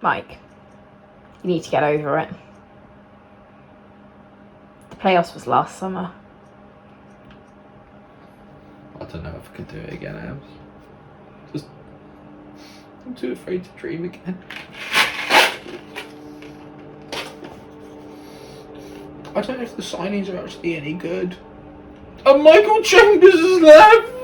Mike, you need to get over it. The playoffs was last summer. I don't know if I could do it again, Abs. I'm too afraid to dream again. I don't know if the signings are actually any good. And Michael Chambers is left!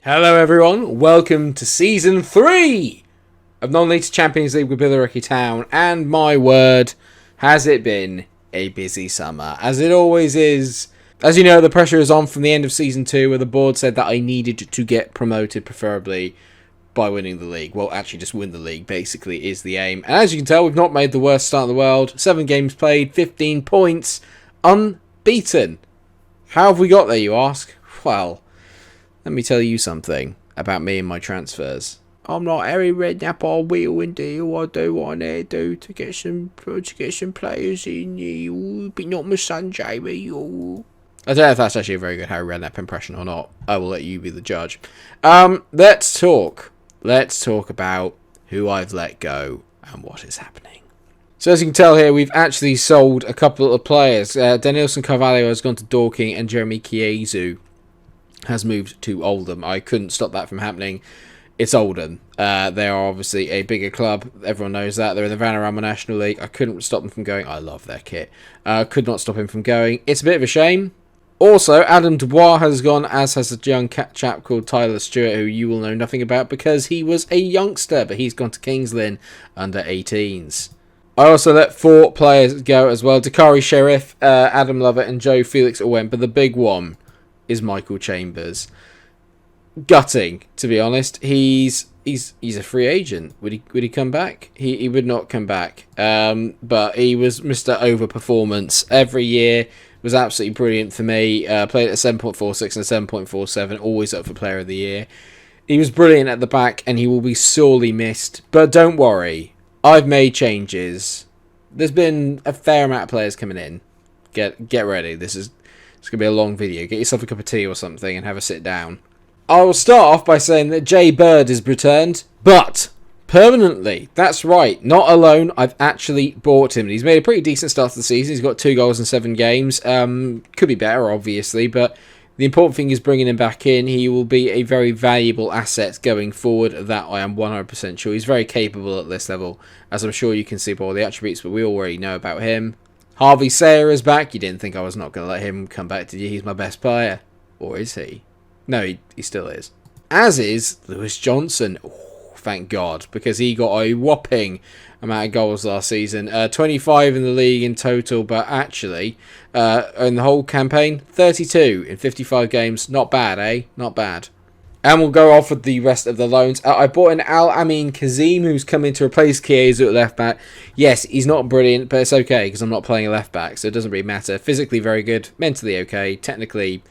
Hello everyone, welcome to Season 3 of Non-League Champions League with Billericay Town, and my word, has it been a busy summer, as it always is. As you know, the pressure is on from the end of Season 2, where the board said that I needed to get promoted, preferably by winning the league. Well, actually just win the league, basically, is the aim. And as you can tell, we've not made the worst start in the world. 7 games played, 15 points, unbeaten. How have we got there, you ask? Well, let me tell you something about me and my transfers. I'm not Harry Redknapp or wheel and deal. I do what I need to do to get some players in you, but not my son Jamie. I don't know if that's actually a very good Harry Redknapp impression or not. I will let you be the judge. Let's talk. Let's talk about who I've let go and what is happening. So as you can tell here, we've actually sold a couple of players. Denilson Carvalho has gone to Dorking, and Jeremy Chiesa has moved to Oldham. I couldn't stop that from happening. It's Oldham. They are obviously a bigger club. Everyone knows that. They're in the Vanarama National League. I couldn't stop them from going. I love their kit. Could not stop him from going. It's a bit of a shame. Also, Adam Dubois has gone, as has a young chap called Tyler Stewart, who you will know nothing about because he was a youngster, but he's gone to Kings Lynn under 18s. I also let 4 players go as well. Dakari Sheriff, Adam Lovett, and Joe Felix all went, but the big one is Michael Chambers. Gutting, to be honest. He's a free agent. Would he come back? He would not come back. But he was Mr. Overperformance every year. Was absolutely brilliant for me. Played at 7.46 and 7.47. Always up for Player of the Year. He was brilliant at the back, and he will be sorely missed. But don't worry, I've made changes. There's been a fair amount of players coming in. Get ready. It's going to be a long video. Get yourself a cup of tea or something and have a sit down. I will start off by saying that Jay Bird has returned, but permanently. That's right. Not alone. I've actually bought him. He's made a pretty decent start to the season. He's got 2 goals in 7 games. Could be better, obviously, but the important thing is bringing him back in. He will be a very valuable asset going forward. That I am 100% sure. He's very capable at this level, as I'm sure you can see by all the attributes, but we already know about him. Harvey Sayer is back. You didn't think I was not going to let him come back, did you? He's my best player. Or is he? No, he still is. As is Lewis Johnson. Oh, thank God. Because he got a whopping amount of goals last season. 25 in the league in total. But actually, in the whole campaign, 32 in 55 games. Not bad, eh? Not bad. And we'll go off with the rest of the loans. I bought in Al Amin Kazim, who's come in to replace Chiesa at left back. Yes, he's not brilliant, but it's okay because I'm not playing a left back, so it doesn't really matter. Physically very good, mentally okay, technically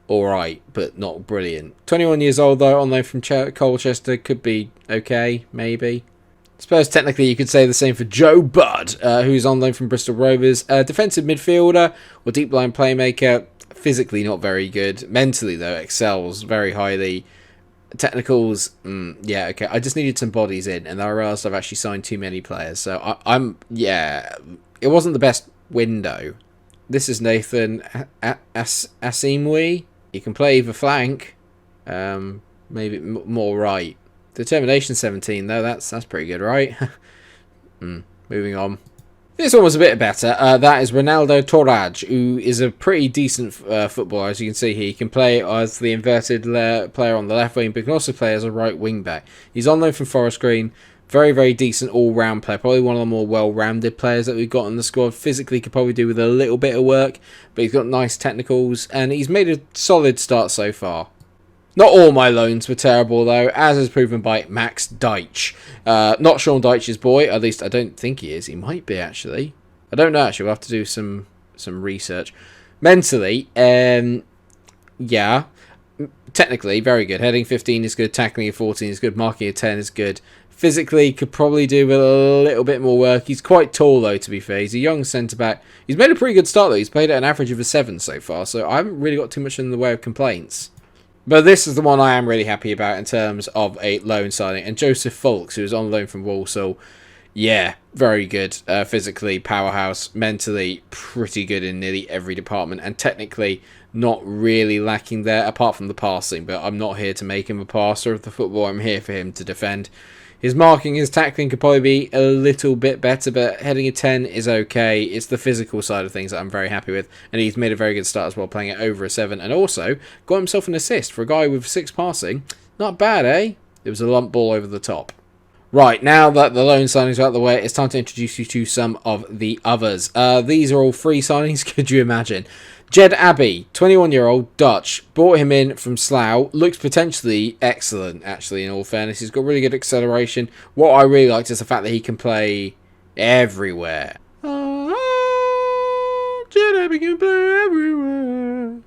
alright, but not brilliant. 21 years old though, on loan from Colchester, could be okay, maybe. I suppose technically you could say the same for Joe Budd, who's on loan from Bristol Rovers. Defensive midfielder or deep line playmaker, physically not very good. Mentally though, excels very highly. Technicals, yeah, okay. I just needed some bodies in, and I realised I've actually signed too many players. So it wasn't the best window. This is Nathan Asimwe. He can play either flank, maybe more right. Determination 17 though, that's pretty good, right? Moving on. This one was a bit better. That is Ronaldo Torraj, who is a pretty decent footballer, as you can see here. He can play as the inverted player on the left wing, but can also play as a right wing back. He's on loan from Forest Green. Very, very decent all-round player. Probably one of the more well-rounded players that we've got in the squad. Physically could probably do with a little bit of work, but he's got nice technicals, and he's made a solid start so far. Not all my loans were terrible, though, as is proven by Max Deitch. Not Sean Deitch's boy, at least I don't think he is. He might be, actually. I don't know, actually. We'll have to do some research. Mentally, yeah, technically, very good. Heading 15 is good, tackling at 14 is good, marking at 10 is good. Physically, could probably do with a little bit more work. He's quite tall, though, to be fair. He's a young centre-back. He's made a pretty good start, though. He's played at an average of a 7 so far, so I haven't really got too much in the way of complaints. But this is the one I am really happy about in terms of a loan signing. And Joseph Fulks, who was on loan from Walsall, yeah, very good. Physically, powerhouse. Mentally, pretty good in nearly every department. And technically, not really lacking there, apart from the passing. But I'm not here to make him a passer of the football. I'm here for him to defend. His marking, his tackling could probably be a little bit better, but heading a 10 is okay. It's the physical side of things that I'm very happy with, and he's made a very good start as well, playing it over a 7, and also got himself an assist for a guy with 6 passing. Not bad, eh? It was a lump ball over the top. Right, now that the loan signings are out of the way, it's time to introduce you to some of the others. These are all free signings, could you imagine? Jed Abbey, 21-year-old Dutch, brought him in from Slough. Looks potentially excellent, actually, in all fairness. He's got really good acceleration. What I really liked is the fact that he can play everywhere. Jed Abbey can play everywhere.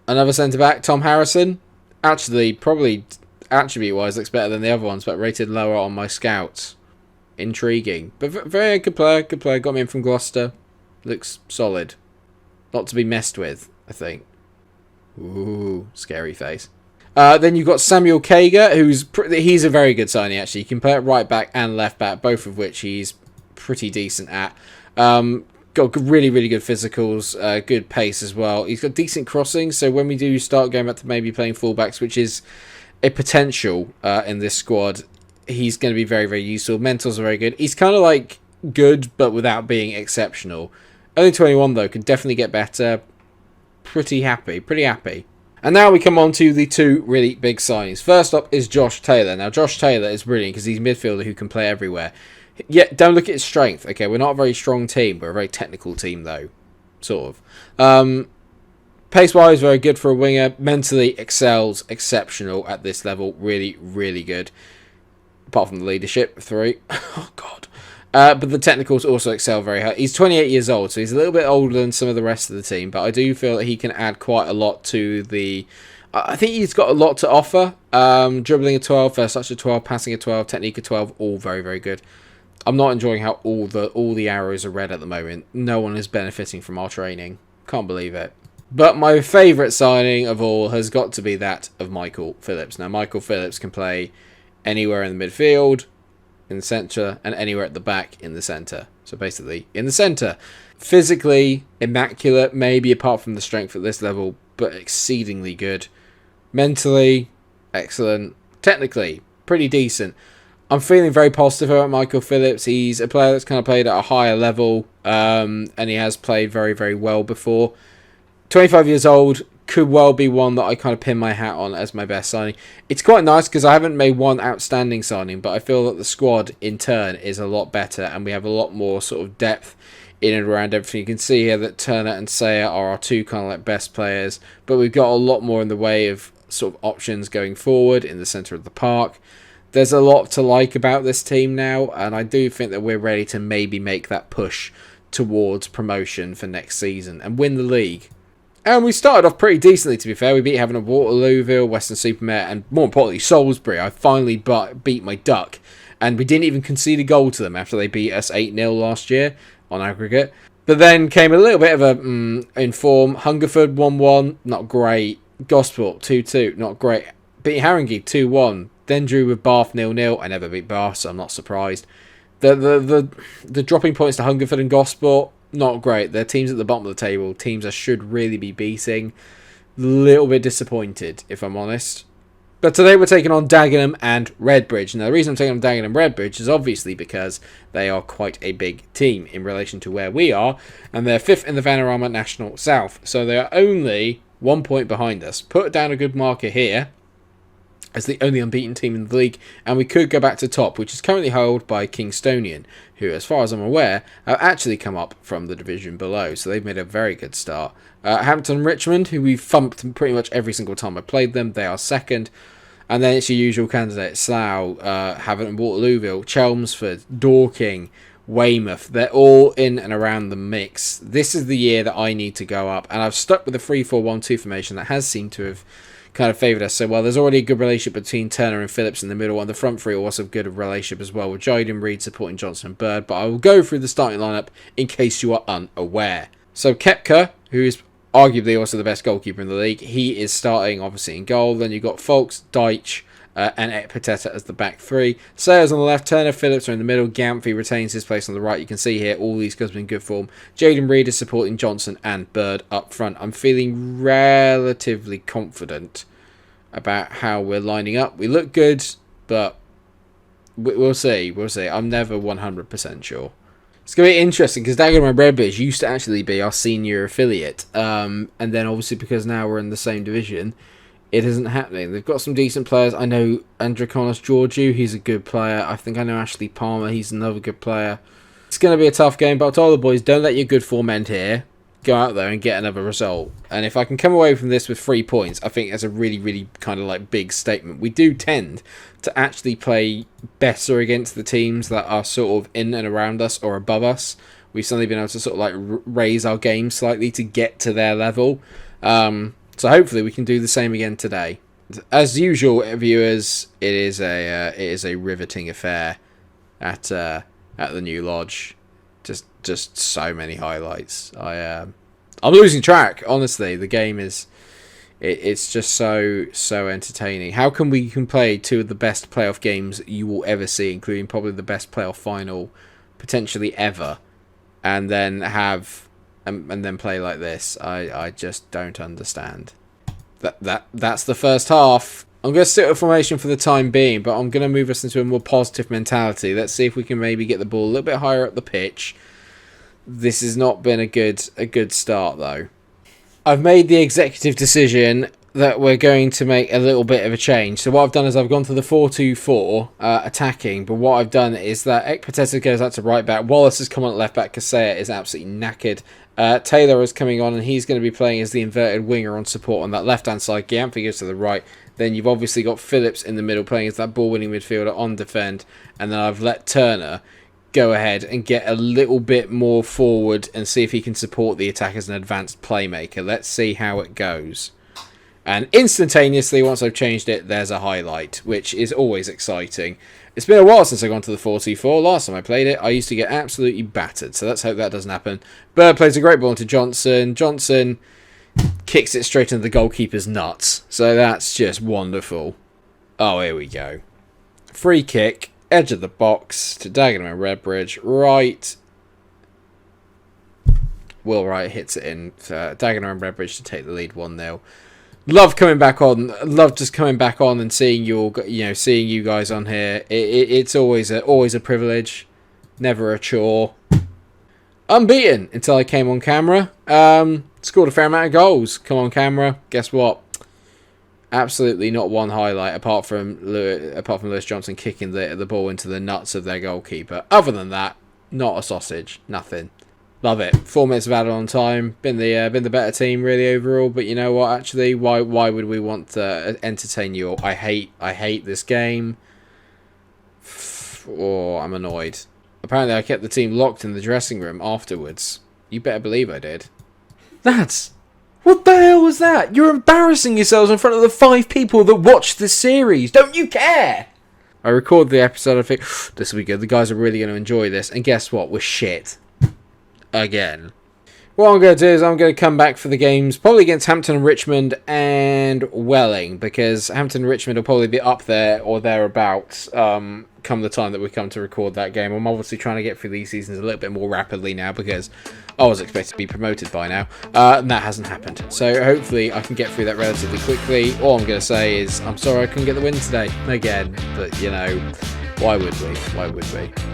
Another centre-back, Tom Harrison. Actually, probably attribute-wise looks better than the other ones, but rated lower on my scouts. Intriguing. But very good player, good player. Got him in from Gloucester. Looks solid. Not to be messed with, I think. Ooh, scary face. Then you've got Samuel Kager, he's a very good signing, actually. He can play at right back and left back, both of which he's pretty decent at. Got really, really good physicals, good pace as well. He's got decent crossing, so when we do start going back to maybe playing fullbacks, which is a potential in this squad, he's going to be very, very useful. Mentals are very good. He's kind of like good, but without being exceptional. Only 21 though, could definitely get better. Pretty happy. And now we come on to the 2 really big signings. First up is Josh Taylor. Now Josh Taylor is brilliant because he's a midfielder who can play everywhere. Yeah, don't look at his strength. Okay, we're not a very strong team. We're a very technical team though. Sort of. Pace-wise, very good for a winger. Mentally excels, exceptional at this level. Really, really good. Apart from the leadership, 3. Oh God. But the technicals also excel very high. He's 28 years old, so he's a little bit older than some of the rest of the team. But I do feel that he can add quite a lot to the... I think he's got a lot to offer. Dribbling a 12, first touch a 12, passing a 12, technique a 12, all very, very good. I'm not enjoying how all the arrows are red at the moment. No one is benefiting from our training. Can't believe it. But my favourite signing of all has got to be that of Michael Phillips. Now, Michael Phillips can play anywhere in the midfield, in the centre, and anywhere at the back in the centre. So basically, in the centre. Physically, immaculate, maybe apart from the strength at this level, but exceedingly good. Mentally, excellent. Technically, pretty decent. I'm feeling very positive about Michael Phillips. He's a player that's kind of played at a higher level, and he has played very, very well before. 25 years old, could well be one that I kind of pin my hat on as my best signing. It's quite nice because I haven't made one outstanding signing, but I feel that the squad in turn is a lot better and we have a lot more sort of depth in and around everything. You can see here that Turner and Sayer are our 2 kind of like best players, but we've got a lot more in the way of sort of options going forward in the centre of the park. There's a lot to like about this team now, and I do think that we're ready to maybe make that push towards promotion for next season and win the league. And we started off pretty decently, to be fair. We beat Havant of Waterlooville, Western-super-Mare, and more importantly, Salisbury. I finally beat my duck. And we didn't even concede a goal to them after they beat us 8-0 last year on aggregate. But then came a little bit of a in form. Hungerford 1-1, not great. Gosport 2-2, not great. Beat Haringey 2-1. Then drew with Bath 0-0. I never beat Bath, so I'm not surprised. The dropping points to Hungerford and Gosport, not great. They're teams at the bottom of the table. Teams I should really be beating. Little bit disappointed, if I'm honest. But today we're taking on Dagenham and Redbridge. Now the reason I'm taking on Dagenham and Redbridge is obviously because they are quite a big team in relation to where we are. And they're 5th in the Vanarama National South. So they are only 1 point behind us. Put down a good marker here. as the only unbeaten team in the league, and we could go back to top, which is currently held by Kingstonian, who, as far as I'm aware, have actually come up from the division below, so they've made a very good start. Hampton Richmond, who we've thumped pretty much every single time I played them, they are second. And then it's your usual candidates: Slough, Havant and Waterlooville, Chelmsford, Dorking, Weymouth. They're all in and around the mix. This is the year that I need to go up, and I've stuck with the 3-4-1-2 formation that has seemed to have kind of favoured us. So while there's already a good relationship between Turner and Phillips in the middle, and the front three also have a good relationship as well, with Jaden Reed supporting Johnson and Bird, but I will go through the starting lineup in case you are unaware. So Kepka, who is arguably also the best goalkeeper in the league, he is starting obviously in goal. Then you've got Folks, Deitch, and Ekpiteta as the back three. Sayers on the left, Turner, Phillips are in the middle. Gamphy retains his place on the right. You can see here all these guys are in good form. Jaden Reed is supporting Johnson and Bird up front. I'm feeling relatively confident about how we're lining up. We look good, but we'll see. We'll see. I'm never 100% sure. It's going to be interesting because Dagenham and Redbridge used to actually be our senior affiliate. And then obviously because now we're in the same division, it isn't happening. They've got some decent players. I know Androkonos Georgiou, he's a good player. I think I know Ashley Palmer, he's another good player. It's going to be a tough game, but I told the boys, don't let your good form end here. Go out there and get another result. And if I can come away from this with 3 points, I think that's a really, really kind of like big statement. We do tend to actually play better against the teams that are sort of in and around us or above us. We've suddenly been able to sort of like raise our game slightly to get to their level. So hopefully we can do the same again today. As usual, viewers, it is a riveting affair at the new lodge. Just so many highlights. I'm losing track. Honestly, the game is it's just so entertaining. How can we play two of the best playoff games you will ever see, including probably the best playoff final potentially ever, and then play like this? I just don't understand. That's the first half. I'm going to sit with formation for the time being, but I'm going to move us into a more positive mentality. Let's see if we can maybe get the ball a little bit higher up the pitch. This has not been a good start, though. I've made the executive decision that we're going to make a little bit of a change. So what I've done is I've gone to the 4-2-4 attacking, but what I've done is that Ekpiteta goes out to right back, Wallace has come on at left back, Kasea is absolutely knackered. Taylor is coming on and he's going to be playing as the inverted winger on support on that left-hand side. Gamphy goes to the right. Then you've obviously got Phillips in the middle playing as that ball-winning midfielder on defend. And then I've let Turner go ahead and get a little bit more forward and see if he can support the attack as an advanced playmaker. Let's see how it goes. And instantaneously, once I've changed it, there's a highlight, which is always exciting. It's been a while since I've gone to the 4-2-4. Last time I played it, I used to get absolutely battered. So let's hope that doesn't happen. Bird plays a great ball into Johnson. Johnson kicks it straight into the goalkeeper's nuts. So that's just wonderful. Oh, here we go. Free kick, edge of the box to Dagenham and Redbridge. Right. Will Wright hits it in for Dagenham and Redbridge to take the lead 1-0. Love coming back on. Love just coming back on and seeing you guys on here. It's always a privilege, never a chore. Unbeaten until I came on camera. Scored a fair amount of goals. Come on camera. Guess what? Absolutely not one highlight apart from Lewis Johnson kicking the ball into the nuts of their goalkeeper. Other than that, not a sausage. Nothing. Love it. 4 minutes of added on time. Been the better team really overall. But you know what? Actually, why would we want to entertain you? I hate this game. Oh, I'm annoyed. Apparently, I kept the team locked in the dressing room afterwards. You better believe I did. Lads, what the hell was that? You're embarrassing yourselves in front of the 5 people that watched this series. Don't you care? I record the episode. I think this will be good. The guys are really going to enjoy this. And guess what? We're shit. Again. What I'm going to do is I'm going to come back for the games probably against Hampton and Richmond and Welling, because Hampton and Richmond will probably be up there or thereabouts come the time that we come to record that game. I'm obviously trying to get through these seasons a little bit more rapidly now because I was expected to be promoted by now, and that hasn't happened. So hopefully I can get through that relatively quickly. All I'm going to say is I'm sorry I couldn't get the win today again, but you know, why would we?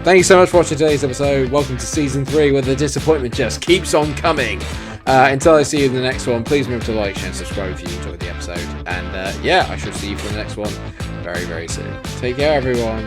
Thank you so much for watching today's episode. Welcome to Season 3, where the disappointment just keeps on coming. Until I see you in the next one, please remember to like, share, and subscribe if you enjoyed the episode. And I shall see you for the next one very, very soon. Take care, everyone.